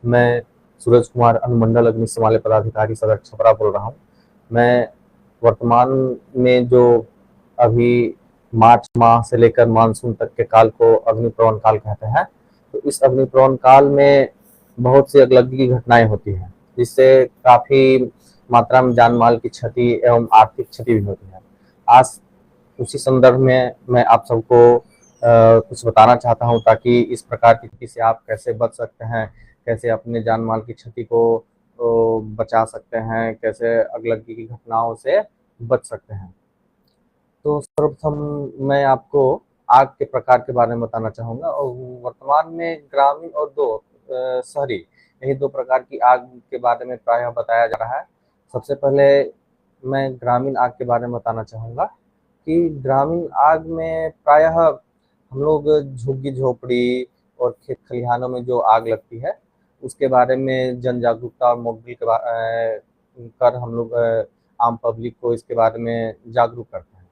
मैं सूरज कुमार अनुमंडल अग्निशमन पदाधिकारी सदर छपरा बोल रहा हूँ। मैं वर्तमान में जो अभी मार्च माह से लेकर मानसून तक के काल को अग्निप्रवण काल कहते हैं, तो इस अग्निप्रवण काल में बहुत सी अगलगी की घटनाएं होती हैं, जिससे काफ़ी मात्रा में जान माल की क्षति एवं आर्थिक क्षति भी होती है। आज उसी संदर्भ में मैं आप सबको कुछ बताना चाहता हूँ, ताकि इस प्रकार की स्थिति से आप कैसे बच सकते हैं, कैसे अपने जान माल की क्षति को बचा सकते हैं, कैसे अगलगी की घटनाओं से बच सकते हैं। तो सर्वप्रथम मैं आपको आग के प्रकार के बारे में बताना चाहूँगा, और वर्तमान में ग्रामीण और दो शहरी, यही दो प्रकार की आग के बारे में प्रायः बताया जा रहा है। सबसे पहले मैं ग्रामीण आग के बारे में बताना चाहूँगा कि ग्रामीण आग में प्रायः हम लोग झुग्गी झोपड़ी और खेत खलिहानों में जो आग लगती है, उसके बारे में जन जागरूकता और मॉकड्रिल कर हम लोग आम पब्लिक को इसके बारे में जागरूक करते हैं।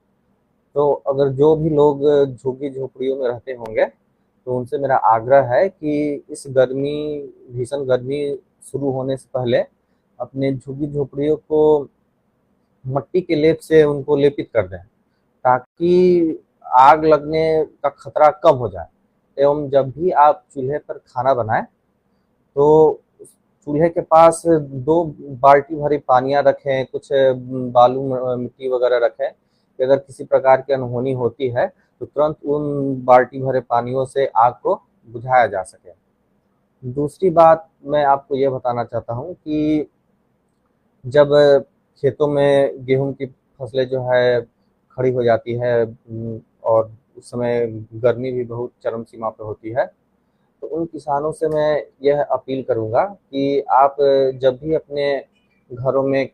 तो अगर जो भी लोग झुग्गी झोपड़ियों में रहते होंगे, तो उनसे मेरा आग्रह है कि इस भीषण गर्मी शुरू होने से पहले अपने झुग्गी झोपड़ियों को मट्टी के लेप से उनको लेपित कर दें, ताकि आग लगने का खतरा कम हो जाए। एवं जब भी आप चूल्हे पर खाना बनाएं, तो चूल्हे के पास 2 बाल्टी भरी पानियाँ रखें, कुछ बालू मिट्टी वगैरह रखें, कि अगर किसी प्रकार की अनहोनी होती है, तो तुरंत उन बाल्टी भरे पानियों से आग को बुझाया जा सके। दूसरी बात मैं आपको ये बताना चाहता हूँ कि जब खेतों में गेहूँ की फसलें जो है खड़ी हो जाती है, और उस समय गर्मी भी बहुत चरम सीमा पे होती है, तो उन किसानों से मैं यह अपील करूँगा कि आप जब भी अपने घरों में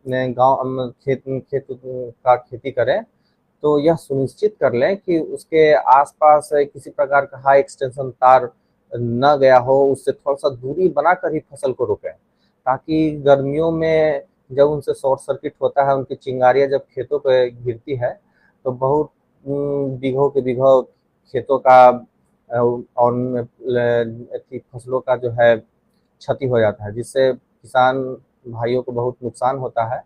खेत खेत का खेती करें, तो यह सुनिश्चित कर लें कि उसके आसपास किसी प्रकार का हाई एक्सटेंशन तार न गया हो, उससे थोड़ा-सा दूरी बनाकर ही फसल को रोकें। ताकि गर्मियों में जब उनसे शॉर्ट सर्किट होता है, उनकी चिंगारियाँ जब खेतों पे गिरती है, तो बहुत बीघों के बीघों खेतों का और फसलों का जो है क्षति हो जाता है, जिससे किसान भाइयों को बहुत नुकसान होता है।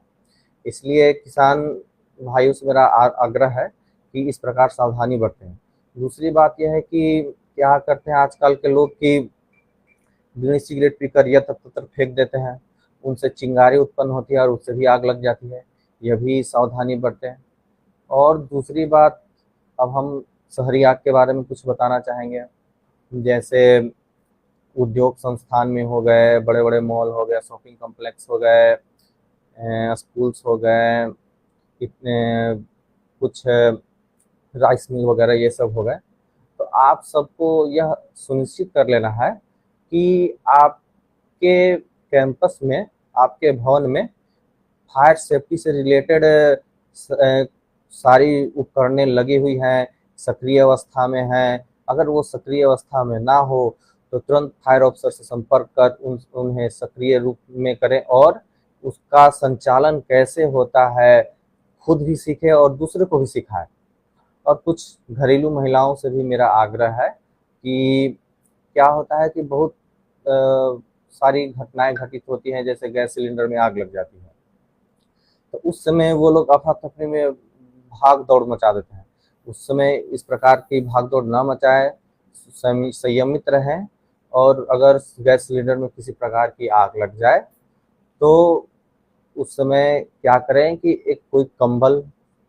इसलिए किसान भाइयों से मेरा आग्रह है कि इस प्रकार सावधानी बरतें। दूसरी बात यह है कि क्या करते हैं आजकल के लोग कि बीड़ी सिगरेट पीकर यत्र-तत्र फेंक देते हैं। उनसे चिंगारी उत्पन्न होती है और उससे भी आग लग जाती है। यह भी सावधानी बरतें। और दूसरी बात, अब हम शहरी आग के बारे में कुछ बताना चाहेंगे। जैसे उद्योग संस्थान में हो गए, बड़े-बड़े मॉल हो गए, शॉपिंग कॉम्प्लेक्स हो गए, स्कूल्स हो गए, इतने कुछ राइस मिल वगैरह ये सब हो गए। तो आप सबको यह सुनिश्चित कर लेना है कि आपके कैंपस में, आपके भवन में फायर सेफ्टी से रिलेटेड सारी उपकरणें लगी हुई हैं, सक्रिय अवस्था में हैं। अगर वो सक्रिय अवस्था में ना हो, तो तुरंत फायर ऑफिसर से संपर्क कर उन्हें सक्रिय रूप में करें, और उसका संचालन कैसे होता है खुद भी सीखें और दूसरे को भी सिखाएं। और कुछ घरेलू महिलाओं से भी मेरा आग्रह है कि क्या होता है कि बहुत सारी घटनाएं घटित होती हैं, जैसे गैस सिलेंडर में आग लग जाती है, तो उस समय वो लोग अफरा-तफरी में भाग-दौड़ मचा देते हैं। उस समय इस प्रकार की भाग-दौड़ ना मचाएँ, संयमित रहें, और अगर गैस सिलेंडर में किसी प्रकार की आग लग जाए, तो उस समय क्या करें कि एक कोई कंबल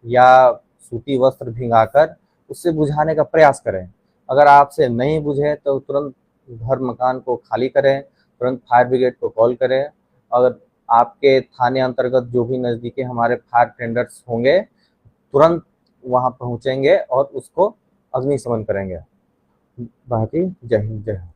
या सूती वस्त्र भिंगाकर उससे बुझाने का प्रयास करें। अगर आपसे नहीं बुझे, तो तुरंत घर मकान को खाली करें, तुरंत फायर ब्रिगेड को कॉल करें। अगर आपके थाने अंतर्गत जो भी नज़दीकी हमारे फायर टेंडर्स होंगे, तुरंत वहाँ पहुँचेंगे और उसको अग्निशमन करेंगे। बाकी जय हिंद, जय भारत।